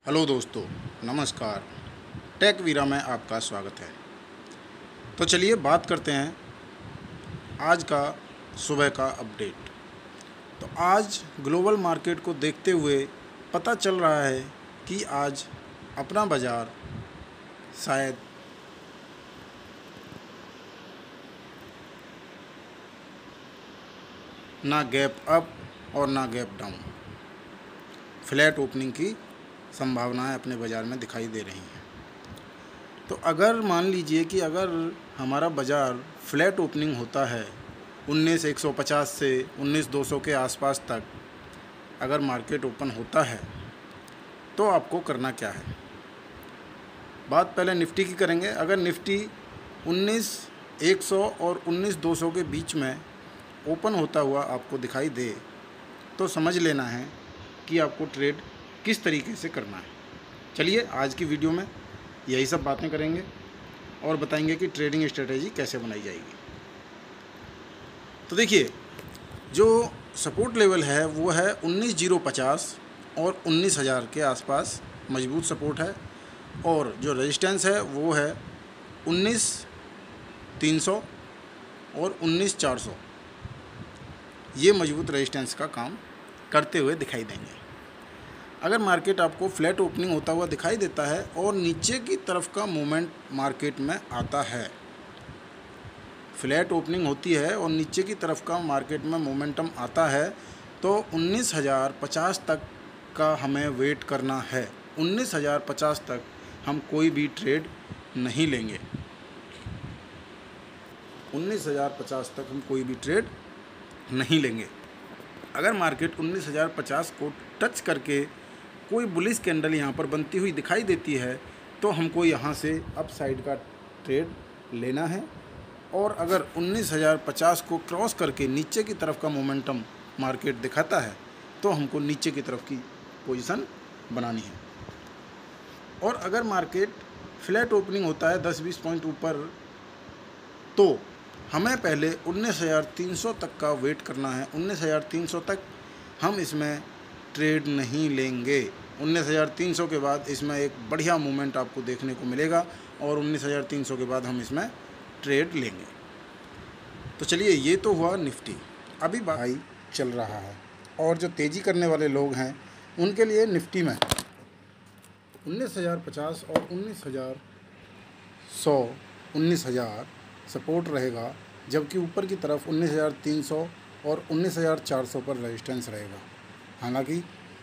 Hello दोस्तों, नमस्कार। Take वीरा में आपका स्वागत है। तो चलिए बात करते हैं आज का सुबह का अपडेट। तो आज ग्लोबल मार्केट को देखते हुए पता चल रहा है कि आज अपना बाज़ार शायद ना गैप अप और ना गैप डाउन, फ्लैट ओपनिंग की संभावनाएं अपने बाज़ार में दिखाई दे रही हैं। तो अगर मान लीजिए कि अगर हमारा बाज़ार फ्लैट ओपनिंग होता है 19,150 से 19,200 के आसपास तक अगर मार्केट ओपन होता है तो आपको करना क्या है। बात पहले निफ्टी की करेंगे। अगर निफ्टी 19,100 और 19,200 के बीच में ओपन होता हुआ आपको दिखाई दे तो समझ लेना है कि आपको ट्रेड किस तरीके से करना है। चलिए आज की वीडियो में यही सब बातें करेंगे और बताएंगे कि ट्रेडिंग स्ट्रेटेजी कैसे बनाई जाएगी। तो देखिए, जो सपोर्ट लेवल है वो है 19,050 और 19,000 के आसपास मजबूत सपोर्ट है, और जो रेजिस्टेंस है वो है 19,300 और 19,400। ये मजबूत रेजिस्टेंस का काम करते हुए दिखाई देंगे। अगर मार्केट आपको फ्लैट ओपनिंग होता हुआ दिखाई देता है और नीचे की तरफ का मूवमेंट मार्केट में आता है, फ्लैट ओपनिंग होती है और नीचे की तरफ का मार्केट में मोमेंटम आता है, तो 19,050 तक का हमें वेट करना है। 19,050 तक हम कोई भी ट्रेड नहीं लेंगे। 19,050 तक हम कोई भी ट्रेड नहीं लेंगे। अगर मार्केट 19,050 को टच करके कोई बुलिश कैंडल यहाँ पर बनती हुई दिखाई देती है तो हमको यहाँ से अप साइड का ट्रेड लेना है, और अगर 19,050 को क्रॉस करके नीचे की तरफ का मोमेंटम मार्केट दिखाता है तो हमको नीचे की तरफ की पोजीशन बनानी है। और अगर मार्केट फ्लैट ओपनिंग होता है 10-20 पॉइंट ऊपर तो हमें पहले 19,300 तक का वेट करना है। 19,300 तक हम इसमें ट्रेड नहीं लेंगे। 19,300 के बाद इसमें एक बढ़िया मूवमेंट आपको देखने को मिलेगा और 19,300 के बाद हम इसमें ट्रेड लेंगे। तो चलिए, ये तो हुआ निफ्टी। अभी भाई चल रहा है, और जो तेज़ी करने वाले लोग हैं उनके लिए निफ्टी में 19,050 और 19,100 19,000 सपोर्ट रहेगा, जबकि ऊपर की तरफ 19,300 और 19,400 पर रेजिस्टेंस रहेगा। हालांकि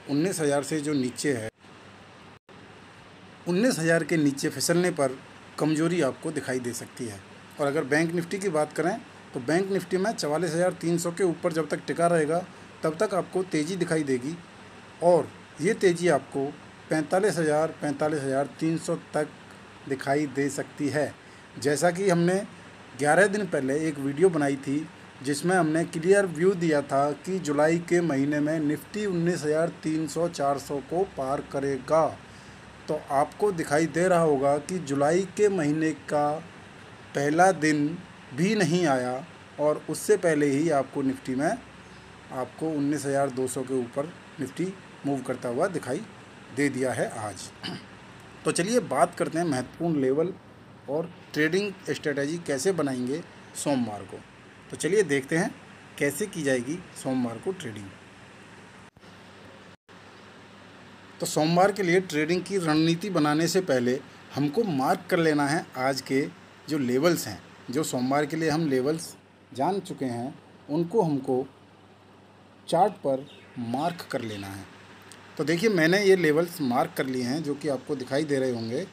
19,000 से जो नीचे है, 19,000 के नीचे फिसलने पर कमजोरी आपको दिखाई दे सकती है। और अगर बैंक निफ्टी की बात करें तो बैंक निफ्टी में 44,300 के ऊपर जब तक टिका रहेगा तब तक आपको तेज़ी दिखाई देगी, और ये तेज़ी आपको 45,000 45,300 तक दिखाई दे सकती है। जैसा कि हमने 11 दिन पहले एक वीडियो बनाई थी जिसमें हमने क्लियर व्यू दिया था कि जुलाई के महीने में निफ्टी 19,300-400 को पार करेगा। तो आपको दिखाई दे रहा होगा कि जुलाई के महीने का पहला दिन भी नहीं आया और उससे पहले ही आपको निफ्टी में आपको 19,200 के ऊपर निफ्टी मूव करता हुआ दिखाई दे दिया है आज। तो चलिए बात करते हैं महत्वपूर्ण लेवल और ट्रेडिंग स्ट्रेटजी कैसे बनाएंगे सोमवार को। तो चलिए देखते हैं कैसे की जाएगी सोमवार को ट्रेडिंग। तो सोमवार के लिए ट्रेडिंग की रणनीति बनाने से पहले हमको मार्क कर लेना है आज के जो लेवल्स हैं। जो सोमवार के लिए हम लेवल्स जान चुके हैं उनको हमको चार्ट पर मार्क कर लेना है। तो देखिए, मैंने ये लेवल्स मार्क कर लिए हैं जो कि आपको दिखाई दे रहे होंगे।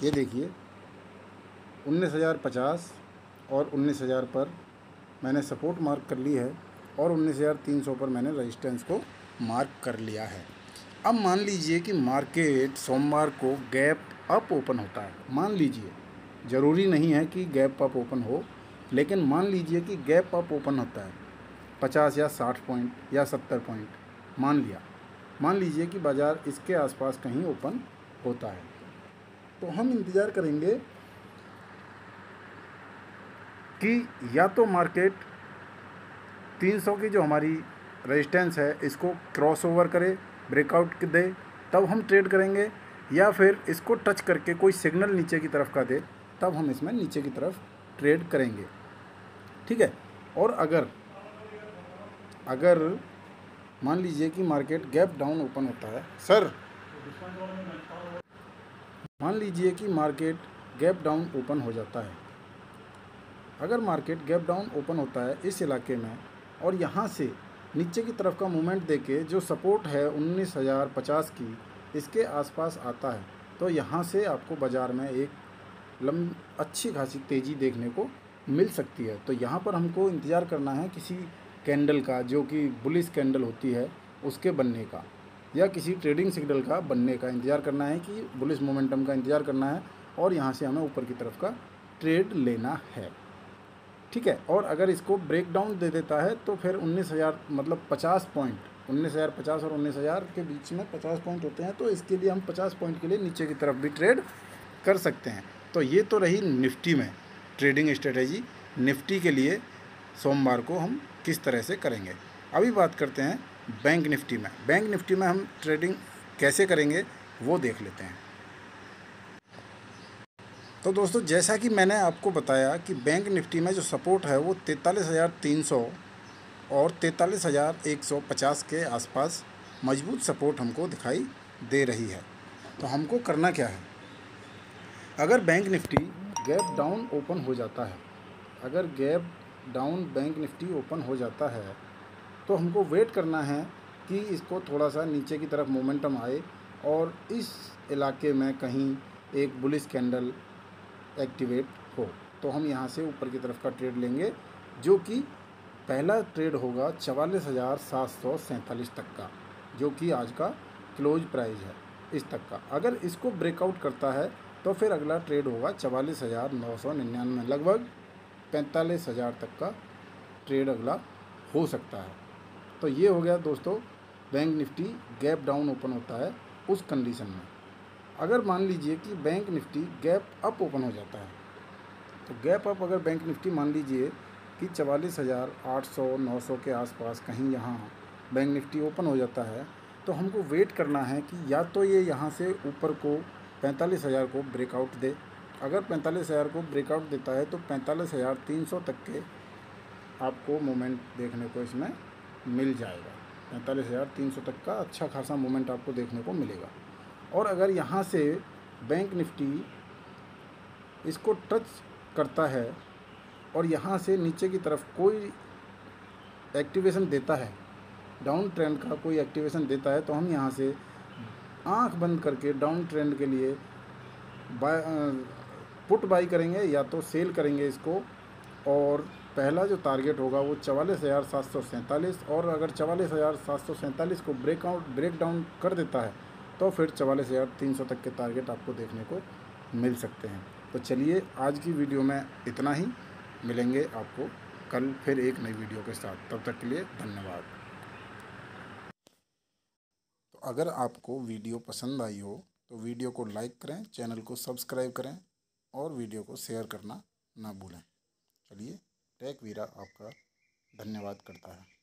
ये देखिए, 19,050 और 19,000 पर मैंने सपोर्ट मार्क कर ली है और 19,300 पर मैंने रेजिस्टेंस को मार्क कर लिया है। अब मान लीजिए कि मार्केट सोमवार को गैप अप ओपन होता है। मान लीजिए, ज़रूरी नहीं है कि गैप अप ओपन हो, लेकिन मान लीजिए कि गैप अप ओपन होता है 50 या 60 पॉइंट या 70 पॉइंट, मान लीजिए कि बाज़ार इसके आसपास कहीं ओपन होता है, तो हम इंतज़ार करेंगे कि या तो मार्केट 300 की जो हमारी रेजिस्टेंस है इसको क्रॉस ओवर करे, ब्रेकआउट दे, तब हम ट्रेड करेंगे, या फिर इसको टच करके कोई सिग्नल नीचे की तरफ का दे, तब हम इसमें नीचे की तरफ ट्रेड करेंगे। ठीक है। और अगर मान लीजिए कि मार्केट गैप डाउन ओपन होता है, सर मान लीजिए कि मार्केट गैप डाउन ओपन हो जाता है, अगर मार्केट गैप डाउन ओपन होता है इस इलाके में और यहाँ से नीचे की तरफ का मूवमेंट देके जो सपोर्ट है 19,050 की, इसके आसपास आता है, तो यहाँ से आपको बाज़ार में एक अच्छी खासी तेज़ी देखने को मिल सकती है। तो यहाँ पर हमको इंतज़ार करना है किसी कैंडल का, जो कि बुलिश कैंडल होती है, उसके बनने का, या किसी ट्रेडिंग सिग्नल का बनने का इंतज़ार करना है, कि बुलिश मोमेंटम का इंतज़ार करना है, और यहाँ से हमें ऊपर की तरफ का ट्रेड लेना है। ठीक है। और अगर इसको ब्रेक डाउन दे देता है तो फिर 19,000 मतलब 50 पॉइंट, 19,050 और 19,000 के बीच में 50 पॉइंट होते हैं, तो इसके लिए हम 50 पॉइंट के लिए नीचे की तरफ भी ट्रेड कर सकते हैं। तो ये तो रही निफ्टी में ट्रेडिंग स्ट्रेटेजी। निफ्टी के लिए सोमवार को हम किस तरह से करेंगे। अभी बात करते हैं बैंक निफ्टी में। बैंक निफ्टी में हम ट्रेडिंग कैसे करेंगे वो देख लेते हैं। तो दोस्तों, जैसा कि मैंने आपको बताया कि बैंक निफ्टी में जो सपोर्ट है वो 43,300 और 43,150 के आसपास मजबूत सपोर्ट हमको दिखाई दे रही है। तो हमको करना क्या है, अगर bank Nifty gap down open हो जाता है, अगर gap down bank Nifty open हो जाता है, तो हमको वेट करना है कि इसको थोड़ा सा नीचे की तरफ मोमेंटम आए और इस इलाके में कहीं एक बुलिश कैंडल एक्टिवेट हो, तो हम यहाँ से ऊपर की तरफ का ट्रेड लेंगे, जो कि पहला ट्रेड होगा 44,747 तक का, जो कि आज का क्लोज प्राइस है इस तक का। अगर इसको ब्रेकआउट करता है तो फिर अगला ट्रेड होगा 44,999, लगभग 45,000 तक का ट्रेड अगला हो सकता है। तो ये हो गया दोस्तों, bank Nifty gap down open होता है उस कंडीशन में। अगर मान लीजिए कि bank Nifty gap up open हो जाता है, तो गैप अप अगर बैंक निफ्टी मान लीजिए कि 44,800 900 के आसपास कहीं यहाँ बैंक निफ्टी ओपन हो जाता है, तो हमको वेट करना है कि या तो ये यहाँ से ऊपर को 45,000 को ब्रेकआउट दे। अगर 45,000 को ब्रेकआउट देता है तो 45,300 तक के आपको मोमेंट देखने को इसमें मिल जाएगा। 45,300 तक का अच्छा खासा मोमेंट आपको देखने को मिलेगा। और अगर यहाँ से बैंक निफ्टी इसको टच करता है और यहाँ से नीचे की तरफ कोई एक्टिवेशन देता है, डाउन ट्रेंड का कोई एक्टिवेशन देता है, तो हम यहाँ से आंख बंद करके डाउन ट्रेंड के लिए पुट बाई करेंगे या तो सेल करेंगे इसको। और पहला जो टारगेट होगा वो 44,747, और अगर 44,747 को ब्रेक डाउन कर देता है तो फिर 44,300 तक के टारगेट आपको देखने को मिल सकते हैं। तो चलिए, आज की वीडियो में इतना ही। मिलेंगे आपको कल फिर एक नई वीडियो के साथ, तब तक के लिए धन्यवाद। तो अगर आपको वीडियो पसंद आई हो तो वीडियो को लाइक करें, चैनल को सब्सक्राइब करें और वीडियो को शेयर करना ना भूलें। चलिए, टेक वीरा आपका धन्यवाद करता है।